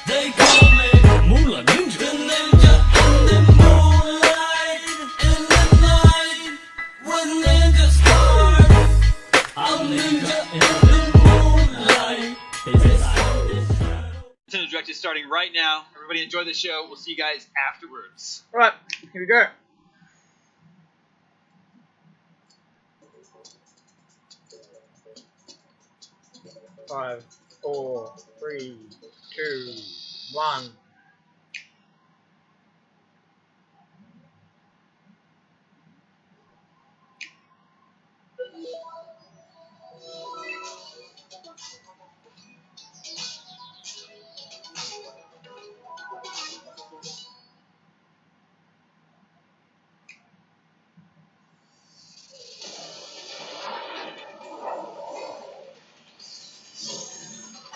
They call me Moolah Ninja. The ninja in the moonlight, in the night, when ninjas start. I'm ninja in the moonlight. Nintendo Direct is starting right now. Everybody enjoy the show. We'll see you guys afterwards. Alright, here we go. Five, 4, 3, 2, 1.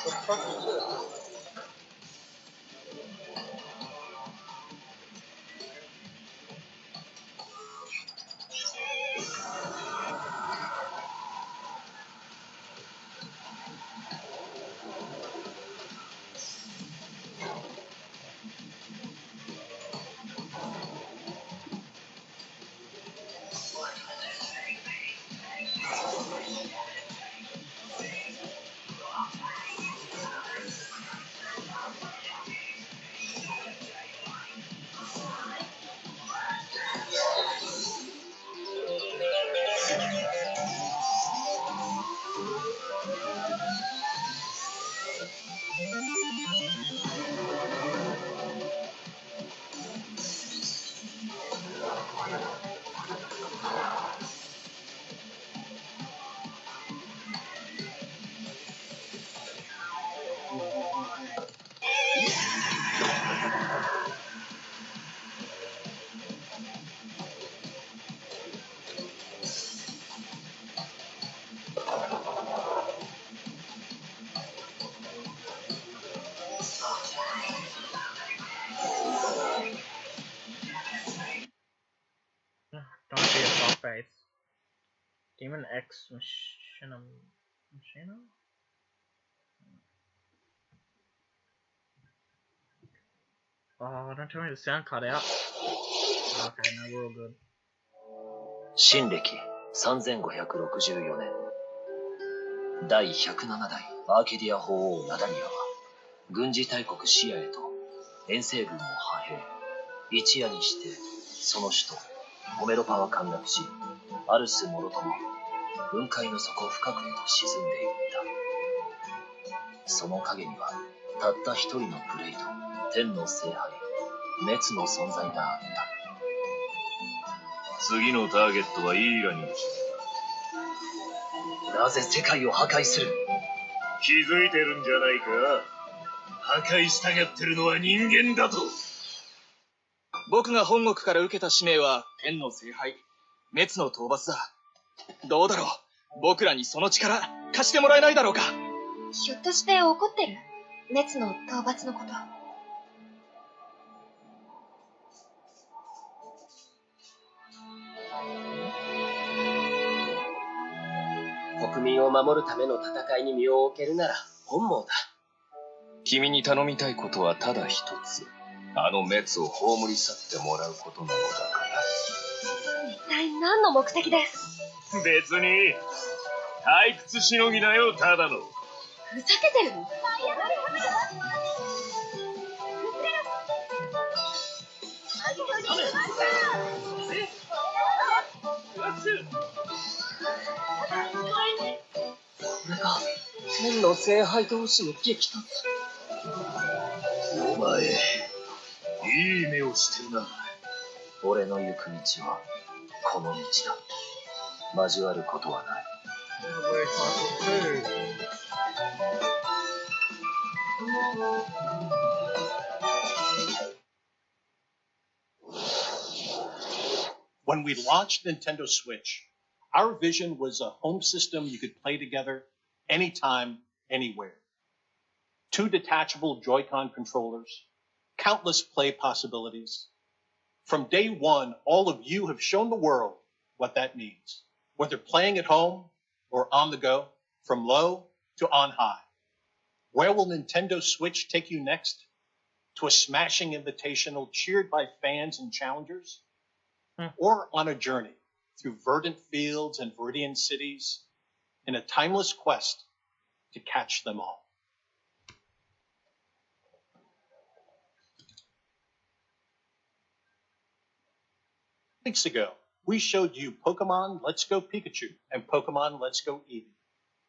What the fuck is this? Don't be a soft face. Demon X Machina? Oh, don't tell me the sound cut out. Okay, no, we're all good. 新暦3564年第107代アーケディア法王ナダニアは軍事大国シアへと遠征軍を派兵。一夜にしてその首都ホメロパは陥落し、アルスもろとも雲海の底深くへと沈んでいった。その影にはたった一人のプレイと天の聖杯滅の存在があった。次のターゲットはイーラに決めた。なぜ世界を破壊する？気づいてるんじゃないか。破壊したがってるのは人間だと。僕が本国から受けた使命は天の聖杯、滅の討伐だ。どうだろう、僕らにその力貸してもらえないだろうか。ひょっとして怒ってる？滅の討伐のこと。国民を守るための戦いに身を置けるなら本望だ。君に頼みたいことはただ一つ。あの滅を葬り去ってもらうことなのだから。一体何の目的です？別に退屈しのぎだよ、ただの。ふざけてるの？これが天の聖杯同士の激突。お前、いい目をしてるな。俺の行く道はこの道だ。交わることはない。When we launched Nintendo Switch, our vision was a home system you could play together anytime, anywhere. 2 detachable Joy-Con controllers, countless play possibilities. From day one, all of you have shown the world what that means, whether playing at home or on the go, from low to on high. Where will Nintendo Switch take you next? to a smashing invitational cheered by fans and challengers, Hmm. or on a journey through verdant fields and viridian cities in a timeless quest to catch them all. Weeks ago, we showed you Pokemon Let's Go Pikachu and Pokemon Let's Go Eevee,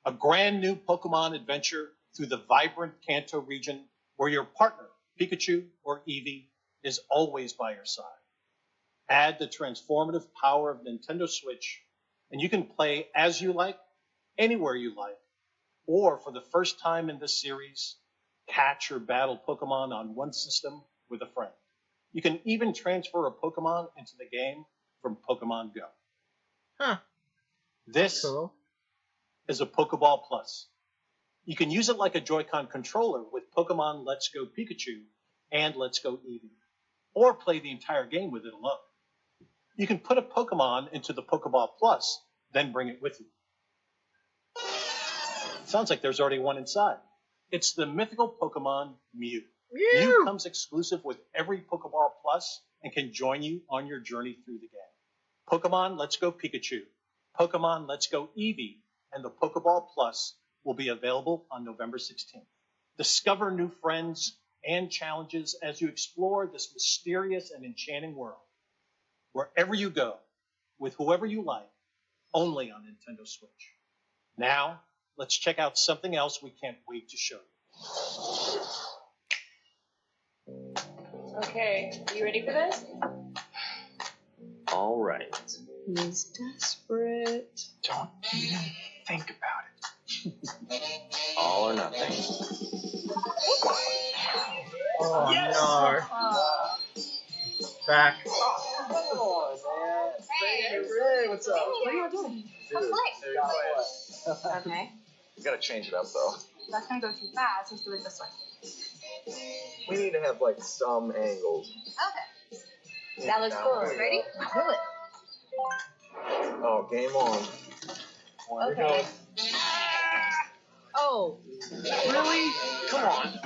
a grand new Pokemon adventure through the vibrant Kanto region where your partner, Pikachu or Eevee, is always by your side. Add the transformative power of Nintendo Switch, and you can play as you like, anywhere you like, or for the first time in this series, catch or battle Pokemon on one system with a friend. You can even transfer a Pokemon into the game from Pokemon Go. Huh. This Cool. is a Pokeball Plus. You can use it like a Joy-Con controller with Pokemon Let's Go Pikachu and Let's Go Eevee, or play the entire game with it alone. You can put a Pokemon into the Pokeball Plus, then bring it with you. Sounds like there's already one inside. It's the mythical Pokemon Mew. Mew comes exclusive with every Pokeball Plus and can join you on your journey through the game. Pokemon Let's Go Pikachu, Pokemon Let's Go Eevee, and the Pokeball Plus will be available on November 16th. Discover new friends and challenges as you explore this mysterious and enchanting world. Wherever you go, with whoever you like, only on Nintendo Switch. Now, let's check out something else we can't wait to show you. Okay, you ready for this? All right. He's desperate. Don't even think about it. All or nothing. Oh Yes! no. Back. Come on, man. Hey, Ray, what's up? What are you doing? Come play. Okay. You gotta change it up, though. That's gonna go too fast. Let's do it this way. We need to have, like, some angles. Okay. That looks cool. Ready? Do it. Oh, game on. Okay. Oh. Really? Come on.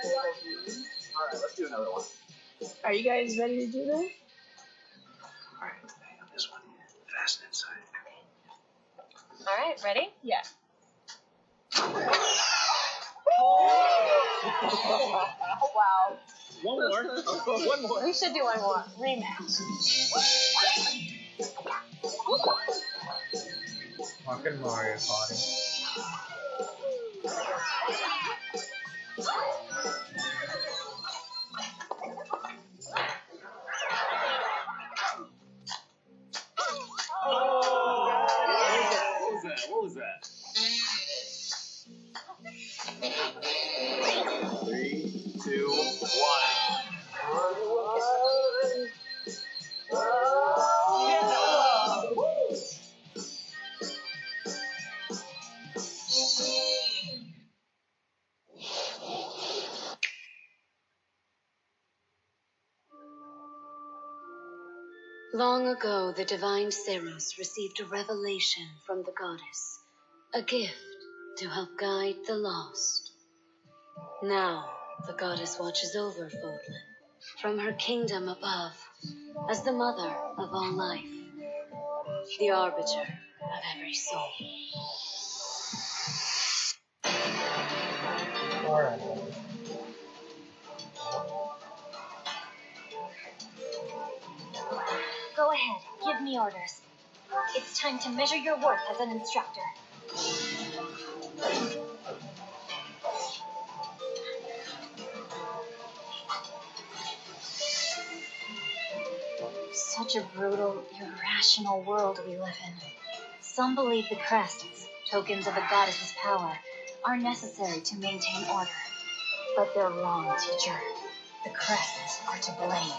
Alright, let's do another one. Are you guys ready to do this? Alright, hang on this one. Fast inside. All right. Ready? Yeah. Wow. One more. One more. We should do one more. Rematch. Fucking Mario Party. What was that? 3, 2, 1. Long ago, the divine Ceros received a revelation from the goddess, a gift to help guide the lost. Now, the goddess watches over Fodlan from her kingdom above as the mother of all life, the arbiter of every soul. Alright. Go ahead. Give me orders. It's time to measure your worth as an instructor. Such a brutal, irrational world we live in. Some believe the crests, tokens of the goddess's power, are necessary to maintain order. But they're wrong, teacher. The crests are to blame.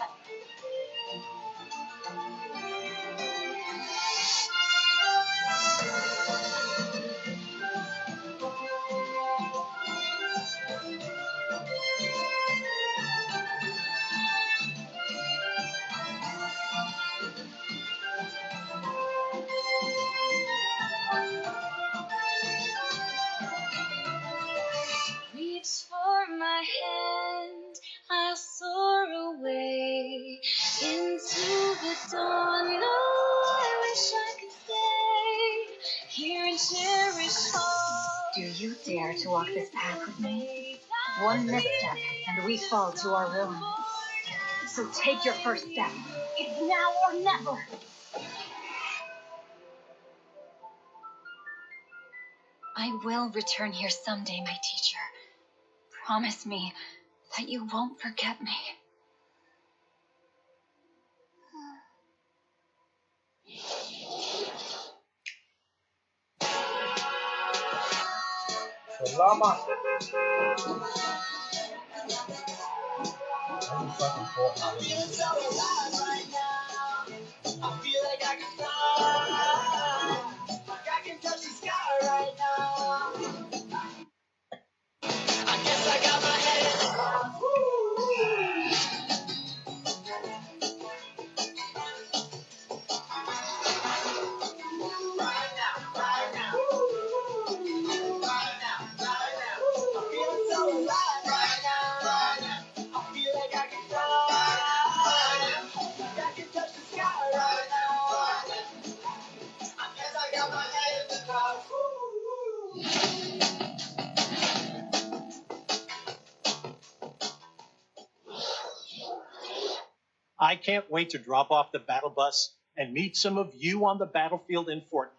you dare to walk this path with me? One misstep, and we fall to our ruin. So take your first step. It's now or never. I will return here someday, my teacher. Promise me that you won't forget me. Selamat. I'm fucking Fortnite. I can't wait to drop off the battle bus and meet some of you on the battlefield in Fortnite.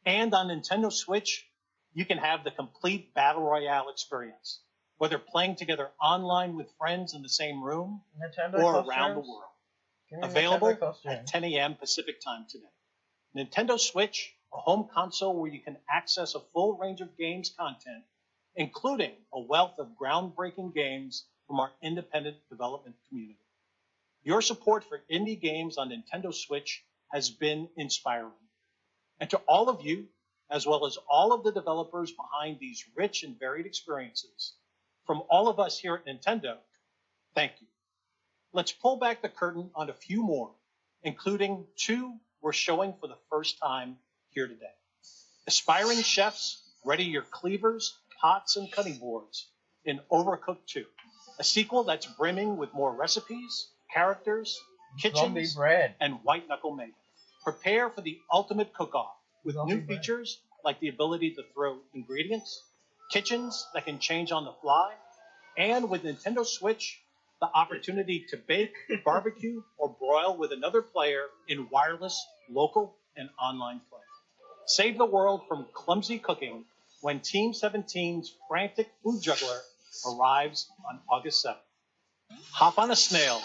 And on Nintendo Switch, you can have the complete Battle Royale experience, whether playing together online with friends in the same room Nintendo or costumes? around the world. Give me Available Nintendo costumes. at 10 a.m. Pacific time today. Nintendo Switch, a home console where you can access a full range of games content, including a wealth of groundbreaking games from our independent development community. Your support for indie games on Nintendo Switch has been inspiring. And to all of you, as well as all of the developers behind these rich and varied experiences, from all of us here at Nintendo, thank you. Let's pull back the curtain on a few more, including two we're showing for the first time here today. Aspiring chefs, ready your cleavers, pots, and cutting boards in Overcooked 2, a sequel that's brimming with more recipes, characters, kitchens, and white knuckle mayhem. Prepare for the ultimate cook-off with new features like the ability to throw ingredients, kitchens that can change on the fly, and with Nintendo Switch, the opportunity to bake, barbecue, or broil with another player in wireless, local, and online play. Save the world from clumsy cooking when Team 17's frantic food juggler arrives on August 7th. Hop on a snail,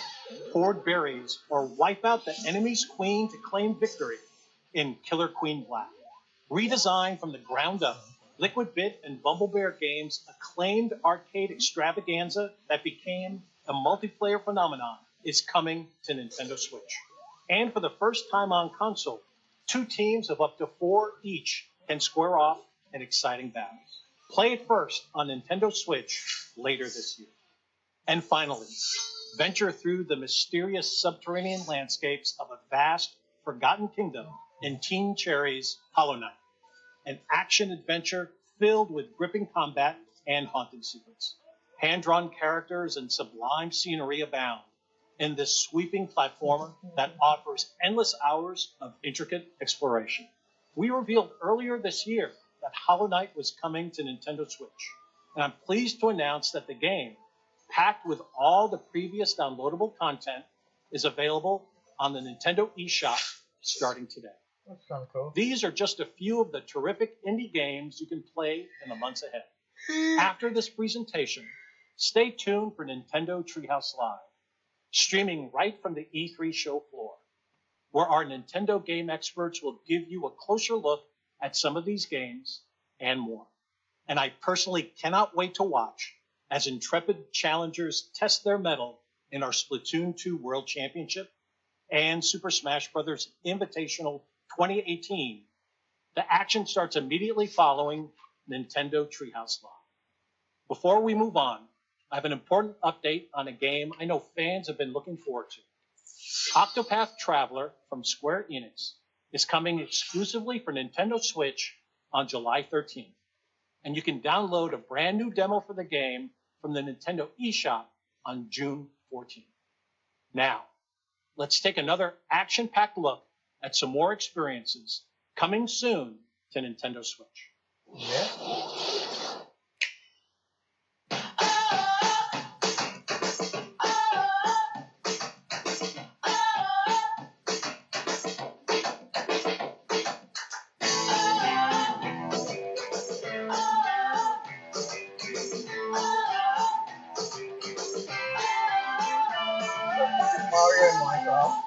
hoard berries, or wipe out the enemy's queen to claim victory in Killer Queen Black. Redesigned from the ground up, Liquid Bit and Bumble Bear Games' acclaimed arcade extravaganza that became a multiplayer phenomenon is coming to Nintendo Switch. And for the first time on console, 2 teams of up to 4 each can square off in exciting battles. Play it first on Nintendo Switch later this year. And finally, venture through the mysterious subterranean landscapes of a vast, forgotten kingdom in Teen Cherry's Hollow Knight, an action-adventure filled with gripping combat and haunted secrets. Hand-drawn characters and sublime scenery abound in this sweeping platformer that offers endless hours of intricate exploration. We revealed earlier this year that Hollow Knight was coming to Nintendo Switch, and I'm pleased to announce that the game, packed with all the previous downloadable content, is available on the Nintendo eShop starting today. That's kind of cool. These are just a few of the terrific indie games you can play in the months ahead. After this presentation, stay tuned for Nintendo Treehouse Live, streaming right from the E3 show floor, where our Nintendo game experts will give you a closer look at some of these games and more. And I personally cannot wait to watch as intrepid challengers test their mettle in our Splatoon 2 World Championship and Super Smash Bros. Invitational 2018. The action starts immediately following Nintendo Treehouse Live. Before we move on, I have an important update on a game I know fans have been looking forward to. Octopath Traveler from Square Enix is coming exclusively for Nintendo Switch on July 13th, and you can download a brand new demo for the game from the Nintendo eShop on June 14th. Now, let's take another action-packed look at some more experiences coming soon to Nintendo Switch. Yeah. Mario and Minecraft.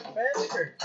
Adventure.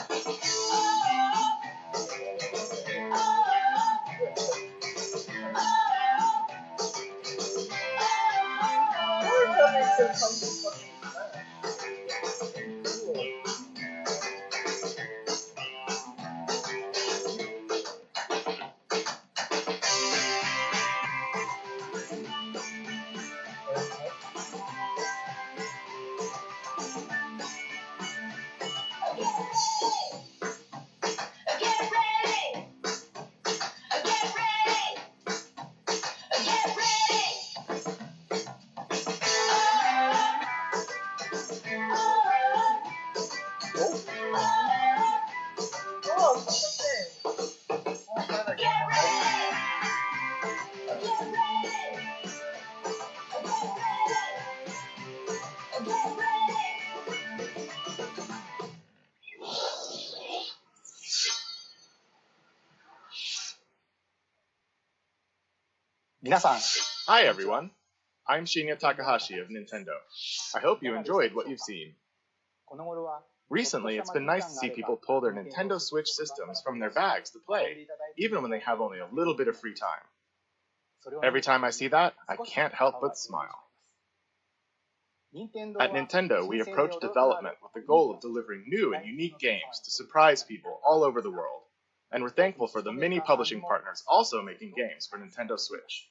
Hi everyone, I'm Shinya Takahashi of Nintendo. I hope you enjoyed what you've seen. Recently, it's been nice to see people pull their Nintendo Switch systems from their bags to play, even when they have only a little bit of free time. Every time I see that, I can't help but smile. At Nintendo, we approach development with the goal of delivering new and unique games to surprise people all over the world, and we're thankful for the many publishing partners also making games for Nintendo Switch.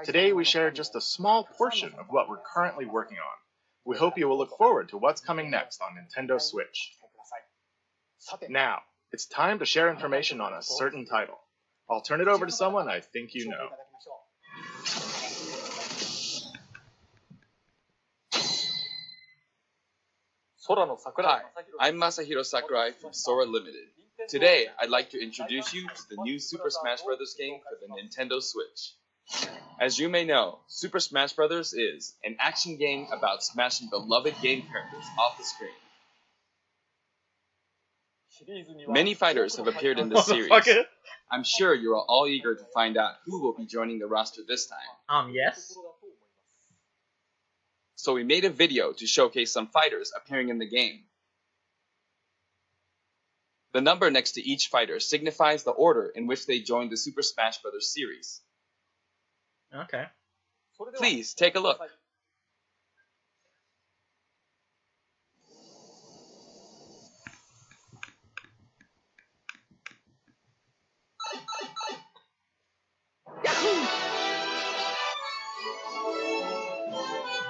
Today we share just a small portion of what we're currently working on. We hope you will look forward to what's coming next on Nintendo Switch. Now, it's time to share information on a certain title. I'll turn it over to someone I think you know. Hi, I'm Masahiro Sakurai from Sora Limited. Today, I'd like to introduce you to the new Super Smash Bros. Game for the Nintendo Switch. As you may know, Super Smash Bros. Is an action game about smashing beloved game characters off the screen. Many fighters have appeared in this series. I'm sure you are all eager to find out who will be joining the roster this time. Yes. So we made a video to showcase some fighters appearing in the game. The number next to each fighter signifies the order in which they joined the Super Smash Bros. Series. Okay. Please take a look.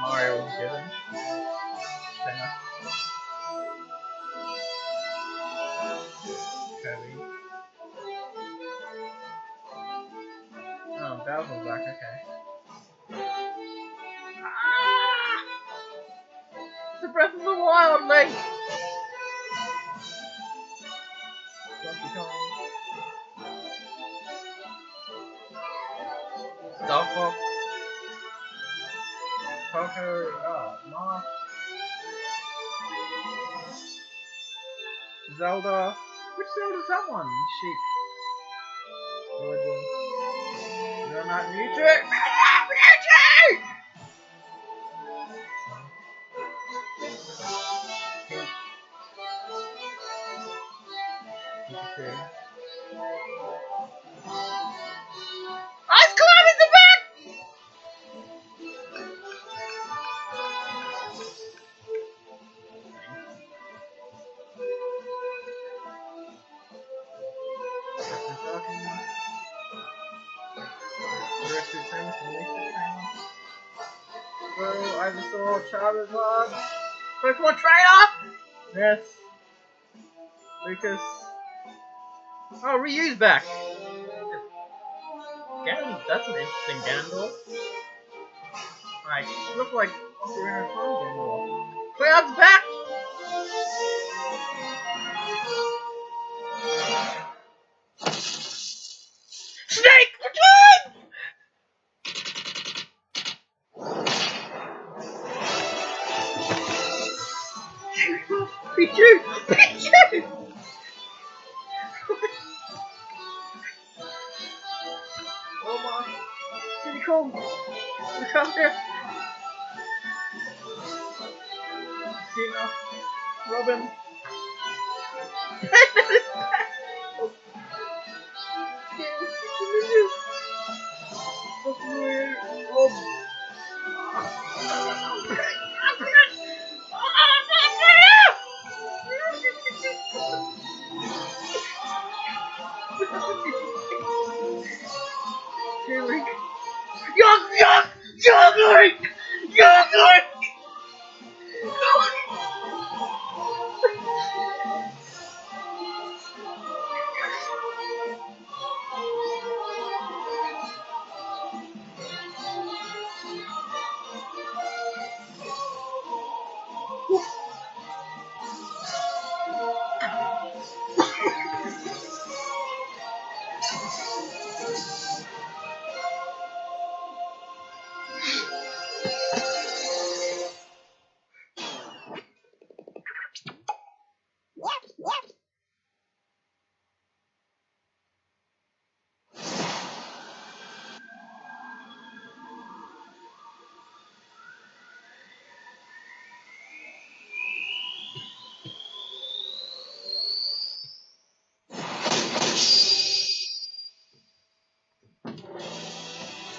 Mario was given. Kirby. Oh, Bowser's back, okay. Ah! The Breath of the Wild, Link! Donkey Kong. Star Fox. Poker, Moth. Zelda. Which Zelda's that one? Sheep. Legend. No, not Mewtwo! Mewtwo! Okay. Ice Climb in the back! Bro, Ivysaur, Charizard. Pokemon Trainer! Yes. Lucas. Oh, Ryu's back. That's an interesting Ganondorf. Like, look like Ocarina of Time Ganondorf. Cloud's back! Snake, return! Pichu! Pichu! Oh my. Here he comes. Look out there. Cena. Robin.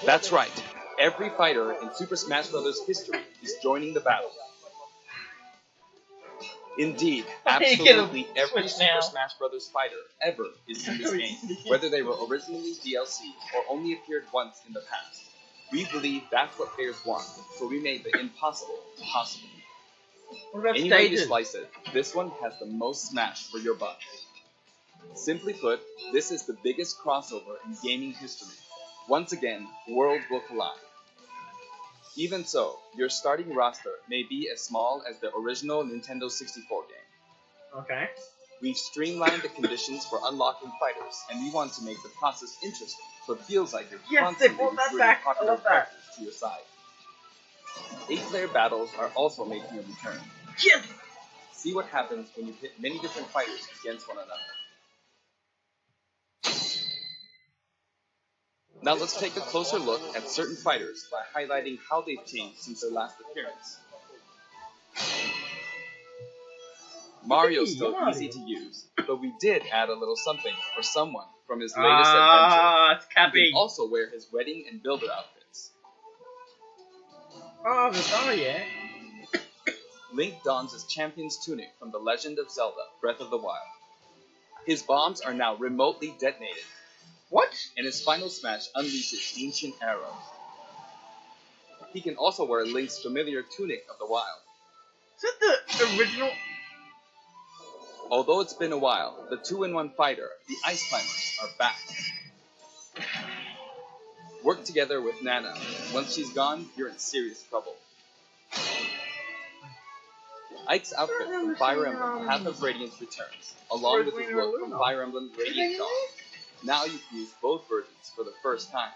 That's right. Every fighter in Super Smash Bros. History is joining the battle. Indeed, absolutely every Super Smash Bros. Fighter ever is in this game, whether they were originally DLC or only appeared once in the past. We believe that's what players want, so we made the impossible possible. Any way you slice it, this one has the most Smash for your buck. Simply put, this is the biggest crossover in gaming history. Once again, worlds will collide. Even so, your starting roster may be as small as the original Nintendo 64 game. Okay. We've streamlined the conditions for unlocking fighters, and we want to make the process interesting, so it feels like you're constantly recruiting popular characters to your side. 8-player battles are also making a return. Yes! See what happens when you pit many different fighters against one another. Now let's take a closer look at certain fighters by highlighting how they've changed since their last appearance. Mario's still easy to use, but we did add a little something for someone from his latest adventure. It's Cappy. He can also wear his wedding and builder outfits. Yeah. Link dons his champion's tunic from The Legend of Zelda: Breath of the Wild. His bombs are now remotely detonated. What? And his final smash unleashes ancient arrows. He can also wear Link's familiar tunic of the wild. Is that the original? Although it's been a while, the 2-in-1 fighter, the Ice Climbers, are back. Work together with Nana. Once she's gone, you're in serious trouble. Ike's outfit from Fire Emblem Path of Radiance returns, along with his look from Fire Emblem Radiant Dawn. Now you can use both versions for the first time.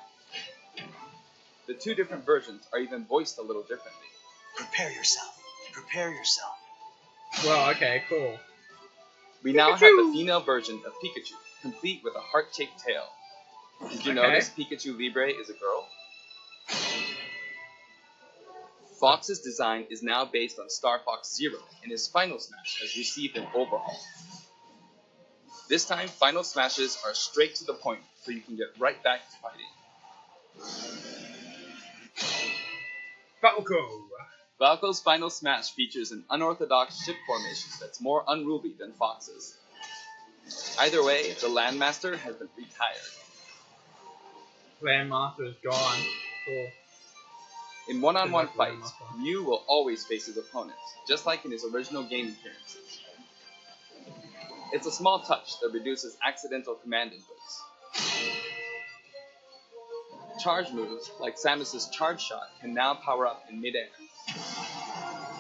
The two different versions are even voiced a little differently. Prepare yourself. Prepare yourself. Well, okay, cool. We now have the female version of Pikachu, complete with a heart-shaped tail. Did you notice Pikachu Libre is a girl? Fox's design is now based on Star Fox Zero, and his Final Smash has received an overhaul. This time, Final Smashes are straight to the point, so you can get right back to fighting. Falco! Falco's Final Smash features an unorthodox ship formation that's more unruly than Fox's. Either way, the Landmaster has been retired. Landmaster is gone. Cool. In one-on-one Good luck, fights, Landmaster. Ryu will always face his opponents, just like in his original game appearances. It's a small touch that reduces accidental command inputs. Charge moves, like Samus's charge shot, can now power up in midair.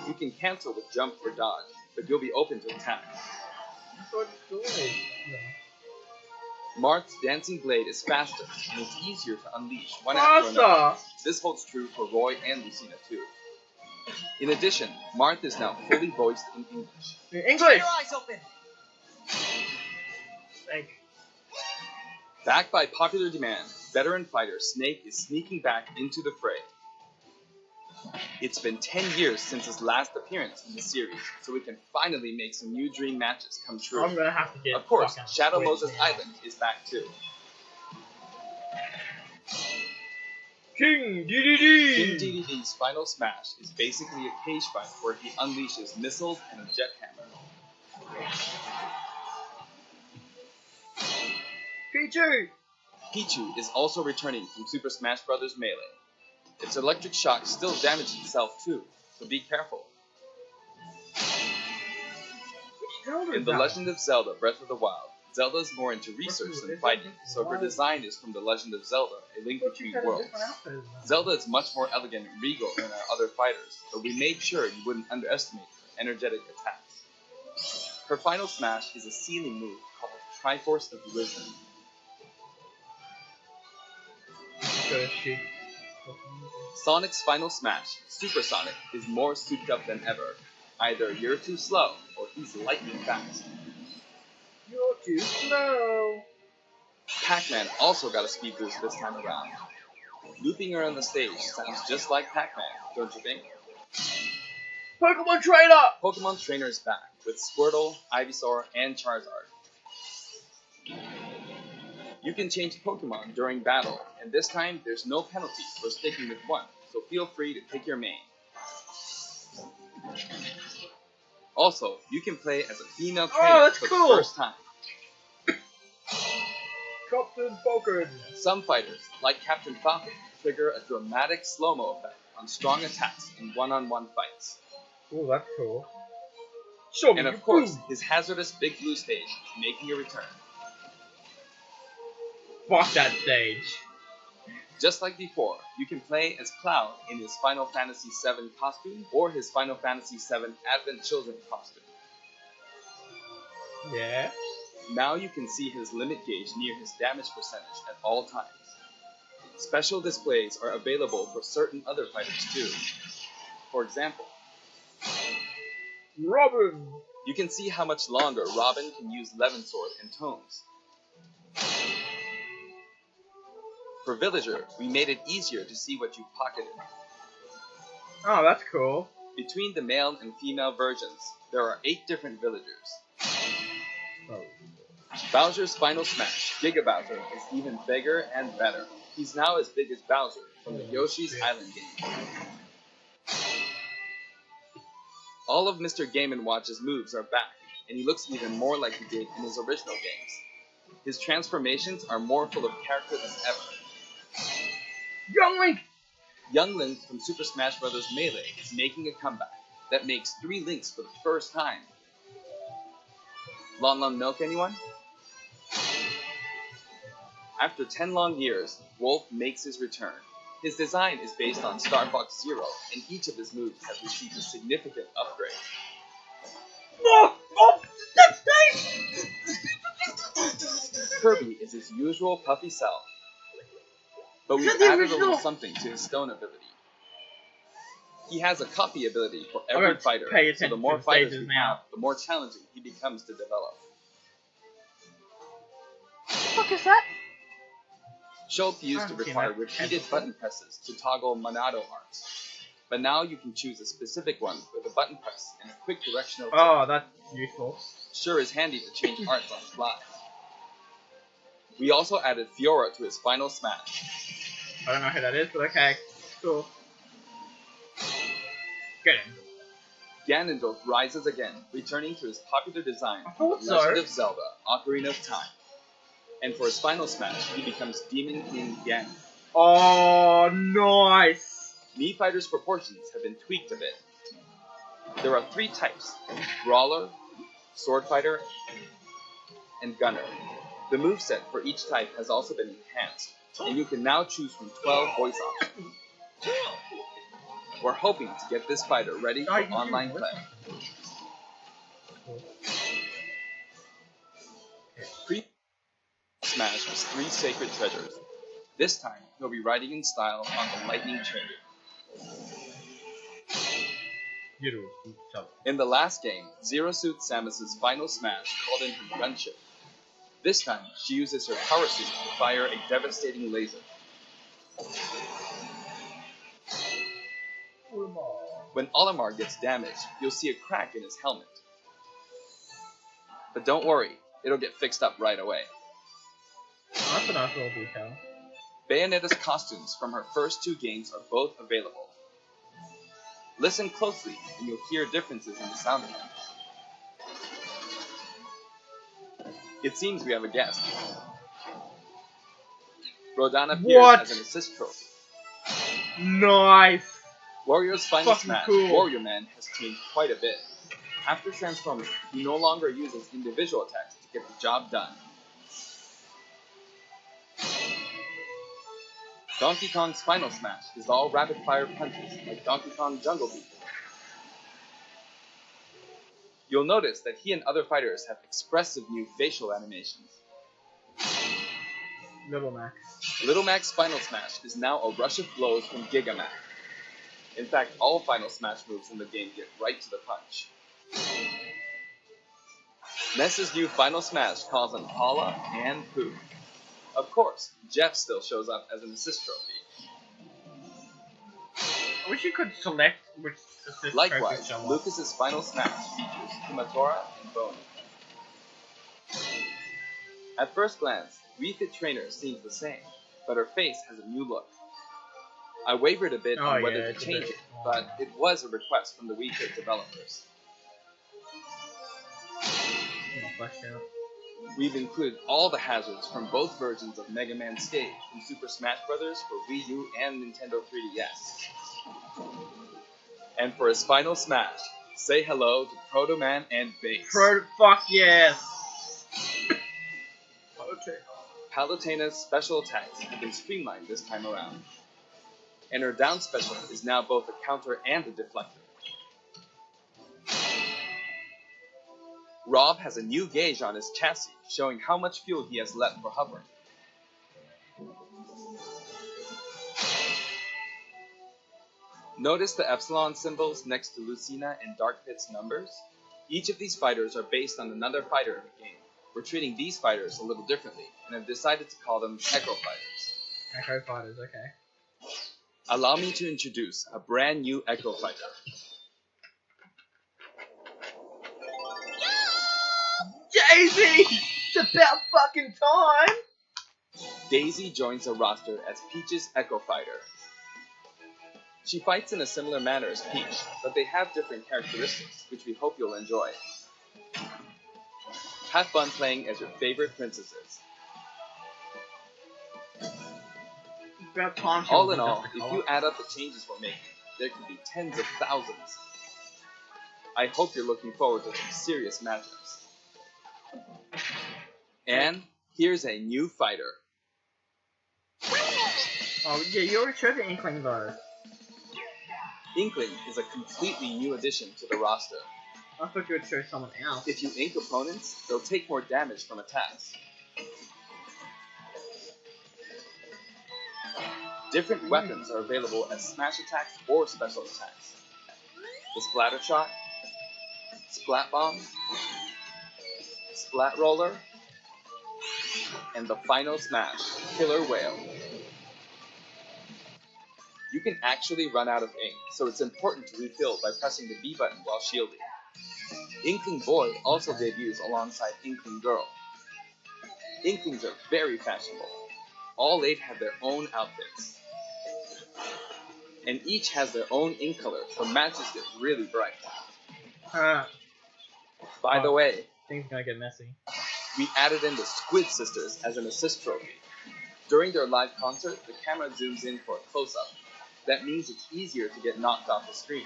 You can cancel with jump or dodge, but you'll be open to attack. So destroyed. Marth's dancing blade is faster, and it's easier to unleash one after another. Faster! This holds true for Roy and Lucina too. In addition, Marth is now fully voiced in English. English! eyes open. Like, Backed by popular demand, veteran fighter Snake is sneaking back into the fray. It's been 10 years since his last appearance in the series, so we can finally make some new dream matches come true. I'm gonna have to get. Of course, fucking Shadow Switch Moses now. Island is back too. King DDD! King DDD's final smash is basically a cage fight where he unleashes missiles and a jet hammer. Pichu! Pichu is also returning from Super Smash Bros. Melee. Its electric shock still damages itself too, so be careful. In The Legend of Zelda Breath of the Wild, Zelda is more into research than fighting, so her design is from The Legend of Zelda, A Link Between Worlds. Zelda is much more elegant and regal than our other fighters, but we made sure you wouldn't underestimate her energetic attacks. Her final smash is a ceiling move called Triforce of Wisdom. Gonna shoot. Sonic's final smash, Super Sonic, is more souped up than ever. Either you're too slow, or he's lightning fast. You're too slow. Pac-Man also got a speed boost this time around. Looping around the stage sounds just like Pac-Man, don't you think? Pokemon Trainer! Pokemon Trainer is back, with Squirtle, Ivysaur, and Charizard. You can change Pokemon during battle, and this time there's no penalty for sticking with one, so feel free to pick your main. Also, you can play as a female trainer for the first time. Captain Falcon! Some fighters, like Captain Falcon, trigger a dramatic slow-mo effect on strong attacks in one-on-one fights. Ooh, that's cool. Show me And your of course, boom. his hazardous Big Blue stage is making a return. Fuck that stage. Just like before, you can play as Cloud in his Final Fantasy VII costume or his Final Fantasy VII Advent Children costume. Yeah. Now you can see his limit gauge near his damage percentage at all times. Special displays are available for certain other fighters too. For example, Robin! you can see how much longer Robin can use Levin Sword and Tomes. For Villager, we made it easier to see what you've pocketed. Oh, that's cool. Between the male and female versions, there are 8 different villagers. Oh. Bowser's final smash, Giga Bowser, is even bigger and better. He's now as big as Bowser from the Yoshi's Island game. All of Mr. Game & Watch's moves are back, and he looks even more like he did in his original games. His transformations are more full of character than ever. Young Link! Young Link from Super Smash Bros. Melee is making a comeback that makes 3 Links for the first time. Lon Lon Milk, anyone? After 10 long years, Wolf makes his return. His design is based on Star Fox Zero, and each of his moves has received a significant upgrade. Oh! Oh! That's nice! Kirby is his usual puffy self, but we've Is that the added a original? little something to his stone ability. He has a copy ability for every gonna fighter, pay so the attention more to the fighters stages we now. have, the more challenging he becomes to develop. What the fuck is that? Shulk used to haven't seen require that. repeated button presses to toggle Monado arts, but now you can choose a specific one with a button press and a quick directional turn. Oh, that's useful. Sure is handy to change arts on the fly. We also added Fiora to his final smash. I don't know who that is, but okay. Cool. Get him. Ganondorf rises again, returning to his popular design I from thought The so. Legend of Zelda, Ocarina of Time. And for his final smash, he becomes Demon King Ganon. Oh, nice! Mii Fighter's proportions have been tweaked a bit. There are 3 types: Brawler, Sword Fighter, and Gunner. The moveset for each type has also been enhanced, and you can now choose from 12 voice options. We're hoping to get this fighter ready for online play. Smash has 3 sacred treasures. This time, he'll be riding in style on the Lightning Trainer. In the last game, Zero Suit Samus's final smash called in her gunship. This time, she uses her power suit to fire a devastating laser. When Olimar gets damaged, you'll see a crack in his helmet. But don't worry, it'll get fixed up right away. That's a nice little detail. Bayonetta's costumes from her first 2 games are both available. Listen closely and you'll hear differences in the sound effects. It seems we have a guest. Rodan appears as an assist trophy. Nice! Warrior's final Fucking smash, cool. Warrior Man, has changed quite a bit. After transforming, he no longer uses individual attacks to get the job done. Donkey Kong's final smash is all rapid-fire punches, like Donkey Kong Jungle Beat. You'll notice that he and other fighters have expressive new facial animations. Little Mac. Little Mac's final smash is now a rush of blows from Gigamac. In fact, all final smash moves in the game get right to the punch. Ness's new final smash calls on Paula and Pooh. Of course, Jeff still shows up as an assist trophy. I wish you could select which assist Likewise, trophies show up. Lucas's final smash features Kumatora and Boney. At first glance, Wii Fit Trainer seems the same, but her face has a new look. I wavered a bit on whether to change it, but it was a request from the Wii Fit developers. We've included all the hazards from both versions of Mega Man Stage in Super Smash Bros. For Wii U and Nintendo 3DS. And for his final smash, say hello to Proto Man and Bass. Fuck yes! Palutena's special attacks have been streamlined this time around. And her down special is now both a counter and a deflector. Rob has a new gauge on his chassis, showing how much fuel he has left for hovering. Notice the epsilon symbols next to Lucina and Dark Pit's numbers? Each of these fighters are based on another fighter in the game. We're treating these fighters a little differently, and have decided to call them Echo Fighters. Echo Fighters, okay. Allow me to introduce a brand new Echo Fighter. Daisy! It's about fucking time! Daisy joins the roster as Peach's Echo Fighter. She fights in a similar manner as Peach, but they have different characteristics, which we hope you'll enjoy. Have fun playing as your favorite princesses. About time. All in all, if you add up the changes we're making, there could be tens of thousands. I hope you're looking forward to some serious matchups. And here's a new fighter. Oh yeah, you already showed the Inkling though. Inkling is a completely new addition to the roster. I thought you would show someone else. If you ink opponents, they'll take more damage from attacks. Different weapons are available as smash attacks or special attacks. The Splatter Shot, Splat Bomb, Splat Roller, and the final smash, Killer Whale. You can actually run out of ink, so it's important to refill by pressing the B button while shielding. Inkling Boy also debuts alongside Inkling Girl. Inklings are very fashionable. All 8 have their own outfits. And each has their own ink color, so matches get really bright. By the way, things gonna get messy. we added in the Squid Sisters as an assist trophy. During their live concert, the camera zooms in for a close-up. That means it's easier to get knocked off the screen.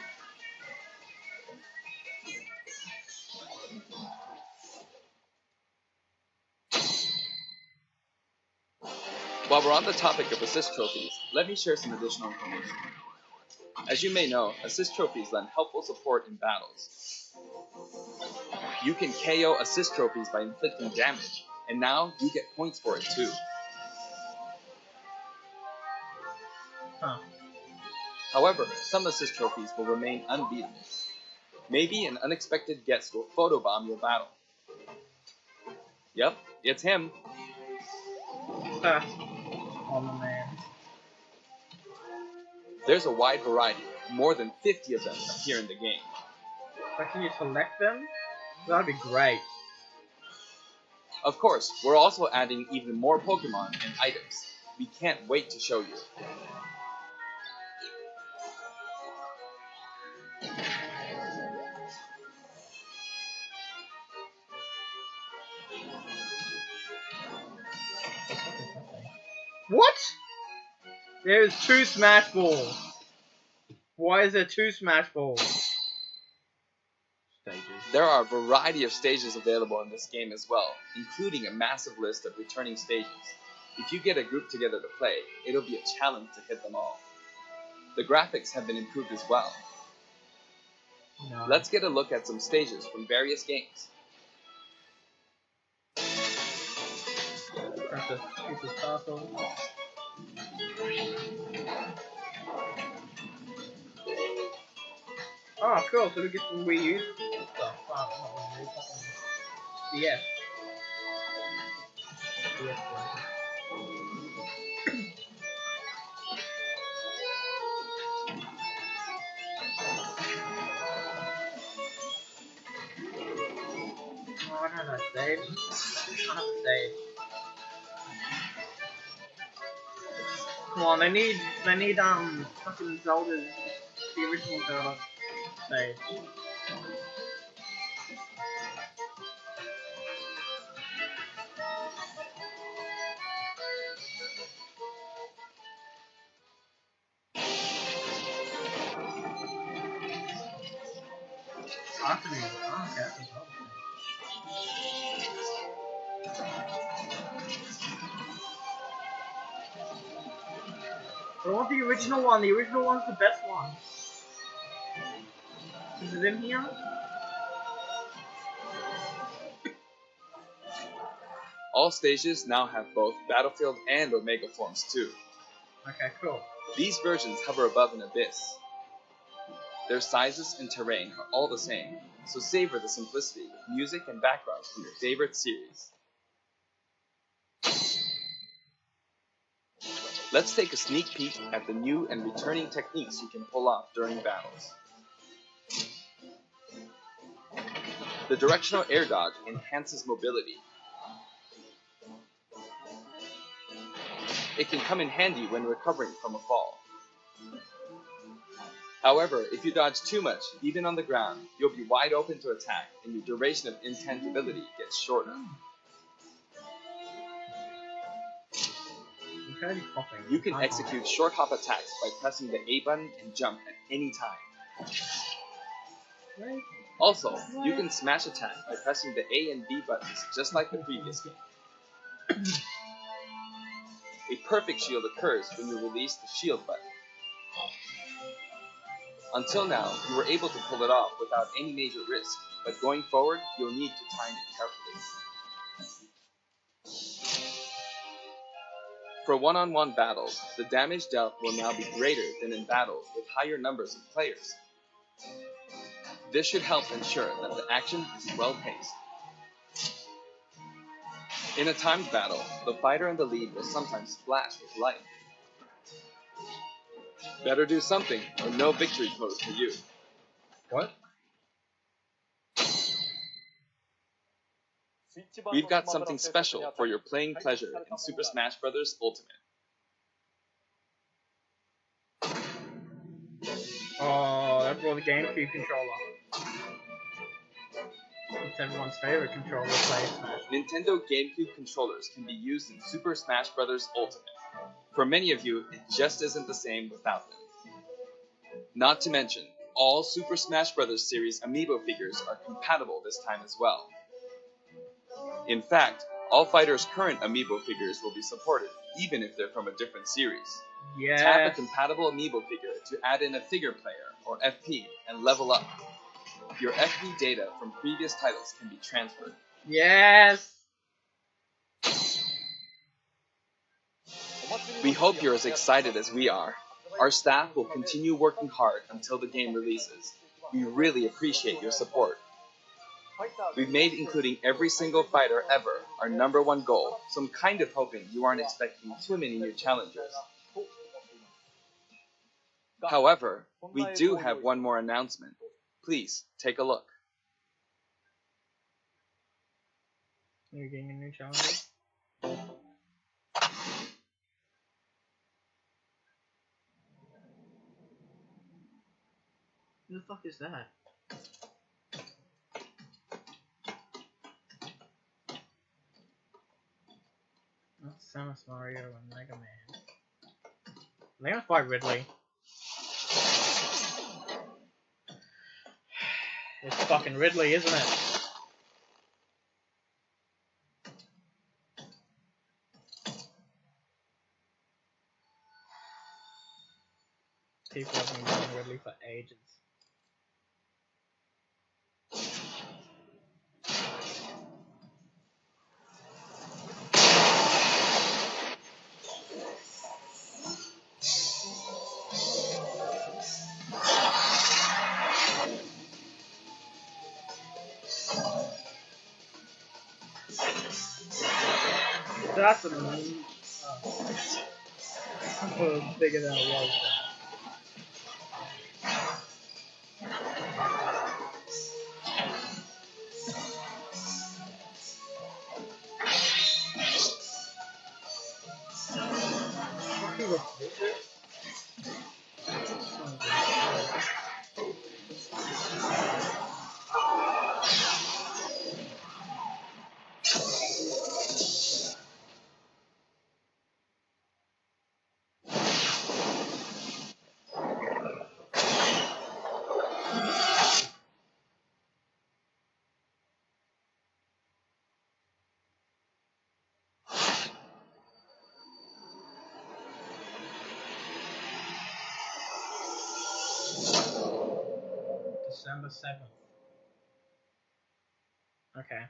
While we're on the topic of assist trophies, let me share some additional information. As you may know, assist trophies lend helpful support in battles. You can KO assist trophies by inflicting damage, and now you get points for it too. Huh. However, some assist trophies will remain unbeatable. Maybe an unexpected guest will photobomb your battle. Yep, it's him. Oh man. There's a wide variety. More than 50 of them appear in the game. But can you select them? That'd be great. Of course, we're also adding even more Pokemon and items. We can't wait to show you. What? There's 2 Smash Balls. Why is there 2 Smash Balls? Stages. There are a variety of stages available in this game as well, including a massive list of returning stages. If you get a group together to play, it'll be a challenge to hit them all. The graphics have been improved as well. No. Let's get a look at some stages from various games. Princess Peach's Castle. Oh, cool. So we get some Wii U stuff. Wow, not Wii U, DS. DS version. Oh, I don't know, save. I don't have a save. Come on, they need fucking Zelda's, the original Zelda save. Afternoon. Oh, okay, that's a Zelda save. I want the original one. The original one's the best one. Is it in here? All stages now have both Battlefield and Omega forms too. Okay, cool. These versions hover above an abyss. Their sizes and terrain are all the same, so savor the simplicity with music and backgrounds from your favorite series. Let's take a sneak peek at the new and returning techniques you can pull off during battles. The directional air dodge enhances mobility. It can come in handy when recovering from a fall. However, if you dodge too much, even on the ground, you'll be wide open to attack, and your duration of intangibility gets shorter. You can execute short hop attacks by pressing the A button and jump at any time. Also, you can smash attack by pressing the A and B buttons just like the previous game. A perfect shield occurs when you release the shield button. Until now, you were able to pull it off without any major risk, but going forward, you'll need to time it carefully. For one-on-one battles, the damage dealt will now be greater than in battles with higher numbers of players. This should help ensure that the action is well-paced. In a timed battle, the fighter in the lead will sometimes splash with life. Better do something, or no victory pose for you. What? We've got something special for your playing pleasure in Super Smash Bros. Ultimate. Oh, that's for the GameCube controller. It's everyone's favorite controller to play Smash. Nintendo GameCube controllers can be used in Super Smash Bros. Ultimate. For many of you, it just isn't the same without them. Not to mention, all Super Smash Bros. Series amiibo figures are compatible this time as well. In fact, all fighters' current amiibo figures will be supported, even if they're from a different series. Yeah. Tap a compatible amiibo figure to add in a figure player, or FP, and level up. Your FP data from previous titles can be transferred. Yes! We hope you're as excited as we are. Our staff will continue working hard until the game releases. We really appreciate your support. We've made including every single fighter ever our #1 goal, so I'm kind of hoping you aren't expecting too many new challengers. However, we do have one more announcement. Please, take a look. You're getting a new challenger? Who the fuck is that? That's Samus, Mario, and Mega Man. They're gonna fight Ridley. It's fucking Ridley, isn't it? People have been going Ridley for ages. That's a meme. Oh, bigger than it was. December 7th. Okay.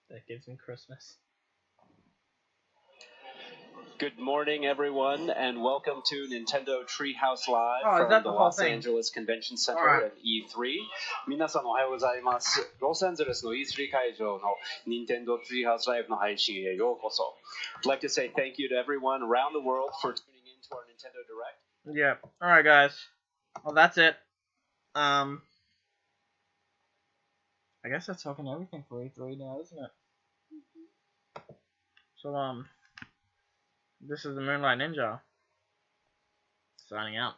That gives me Christmas. Good morning, everyone, and welcome to Nintendo Treehouse Live Oh, is from that the the whole Los thing? Angeles Convention Center Alright. at E3. 皆さんおはようございます。ロサンゼルスの E3 会場の Nintendo Treehouse Live の配信へようこそ。I'd like to say thank you to everyone around the world for tuning in to our Nintendo Direct. Yep. Alright, guys. Well, that's it. I guess that's talking everything for E3 now, isn't it? So, this is the Moonlight Ninja. Signing out.